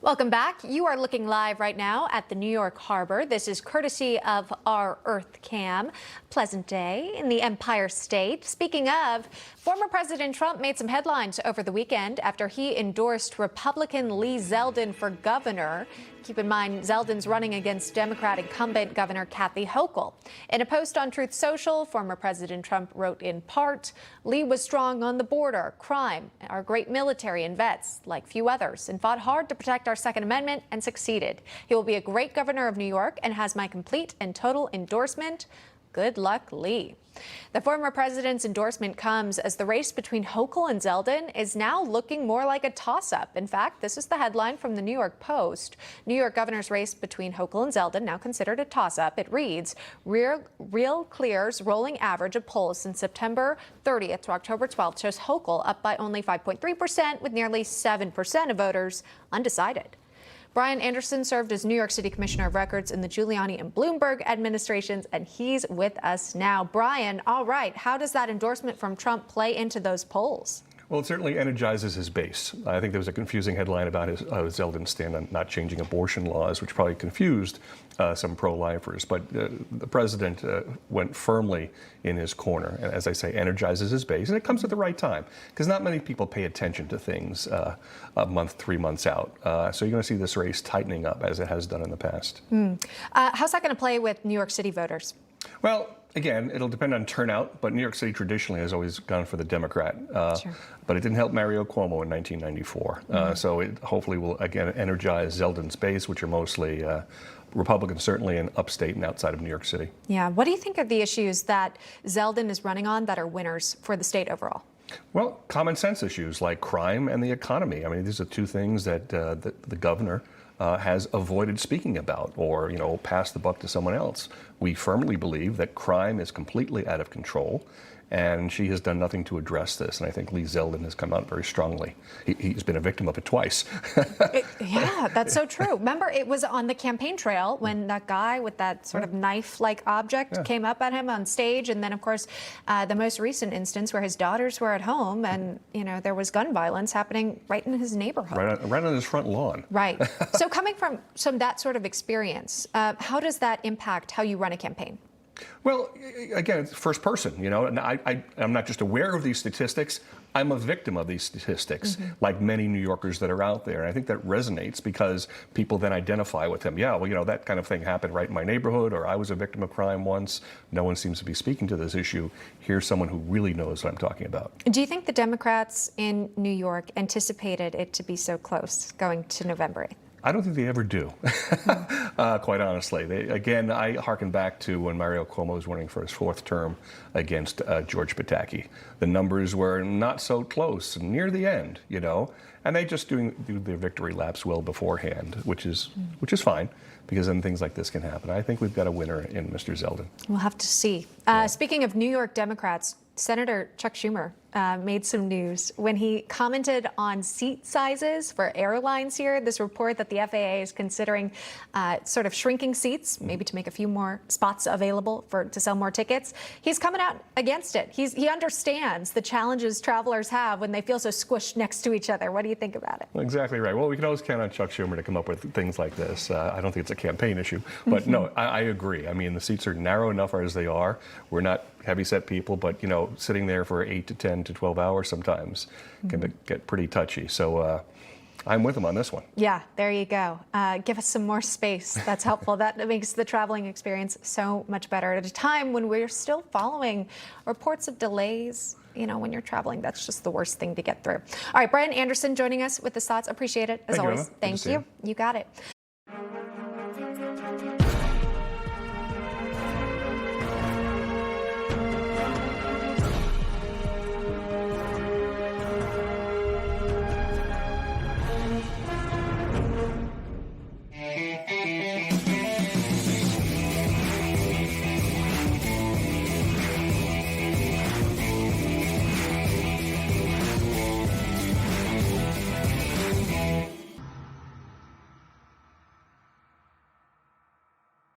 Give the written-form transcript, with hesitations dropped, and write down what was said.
Welcome back. You are looking live right now at the New York Harbor. This is courtesy of our Earth Cam. Pleasant day in the Empire State. Speaking of, former President Trump made some headlines over the weekend after he endorsed Republican Lee Zeldin for governor. Keep in mind, Zeldin's running against Democrat incumbent Governor Kathy Hochul. In a post on Truth Social, former President Trump wrote in part, Lee was strong on the border, crime, our great military and vets, like few others, and fought hard to protect our Second Amendment and succeeded. He will be a great governor of New York and has my complete and total endorsement. Good luck, Lee. The former president's endorsement comes as the race between Hochul and Zeldin is now looking more like a toss-up. In fact, this is the headline from the New York Post. New York governor's race between Hochul and Zeldin, now considered a toss-up. It reads, Real Clear's rolling average of polls since September 30th to October 12th shows Hochul up by only 5.3%, with nearly 7% of voters undecided. Brian Anderson served as New York City Commissioner of Records in the Giuliani and Bloomberg administrations, and he's with us now. Brian, all right, how does that endorsement from Trump play into those polls? Well, it certainly energizes his base. I think there was a confusing headline about his Zeldin's stand on not changing abortion laws, which probably confused some pro-lifers. But the president went firmly in his corner, and as I say, energizes his base. And it comes at the right time, because not many people pay attention to things a month, 3 months out. So you're going to see this race tightening up, as it has done in the past. How's that going to play with New York City voters? Well, again, it'll depend on turnout, but New York City traditionally has always gone for the Democrat. Sure. But it didn't help Mario Cuomo in 1994. So it hopefully will, again, energize Zeldin's base, which are mostly Republicans, certainly in upstate and outside of New York City. Yeah. What do you think are the issues that Zeldin is running on that are winners for the state overall? Well, common sense issues like crime and the economy. I mean, these are two things that the governor has avoided speaking about, or, pass the buck to someone else. We firmly believe that crime is completely out of control, and she has done nothing to address this. And I think Lee Zeldin has come out very strongly. He's been a victim of it twice. Yeah, that's so true. Remember, it was on the campaign trail when that guy with that sort of knife-like object came up at him on stage. And then, of course, the most recent instance where his daughters were at home and, there was gun violence happening right in his neighborhood. Right on his front lawn. Right. So coming from that sort of experience, how does that impact how you run a campaign? Well, again, it's first person, and I'm not just aware of these statistics, I'm a victim of these statistics, like many New Yorkers that are out there. And I think that resonates because people then identify with him. Yeah, well, that kind of thing happened right in my neighborhood, or I was a victim of crime once. No one seems to be speaking to this issue. Here's someone who really knows what I'm talking about. Do you think the Democrats in New York anticipated it to be so close going to November 8th? I don't think they ever do, quite honestly. I hearken back to when Mario Cuomo was running for his fourth term against George Pataki. The numbers were not so close near the end, and they just do their victory laps well beforehand, which is fine, because then things like this can happen. I think we've got a winner in Mr. Zeldin. We'll have to see. Speaking of New York Democrats, Senator Chuck Schumer made some news when he commented on seat sizes for airlines here. This report that the FAA is considering sort of shrinking seats, maybe to make a few more spots available to sell more tickets. He's coming out against it. He understands the challenges travelers have when they feel so squished next to each other. What do you think about it? Exactly right. Well, we can always count on Chuck Schumer to come up with things like this. I don't think it's a campaign issue, but no, I agree. I mean, the seats are narrow enough as they are. We're not heavy-set people, but sitting there for 8 to 10 to 12 hours sometimes can get pretty touchy. So I'm with him on this one. Yeah, there you go. Give us some more space. That's helpful. That makes the traveling experience so much better at a time when we're still following reports of delays. When you're traveling, that's just the worst thing to get through. All right, Brian Anderson joining us with his thoughts. Appreciate it, as always. Thank you. You got it.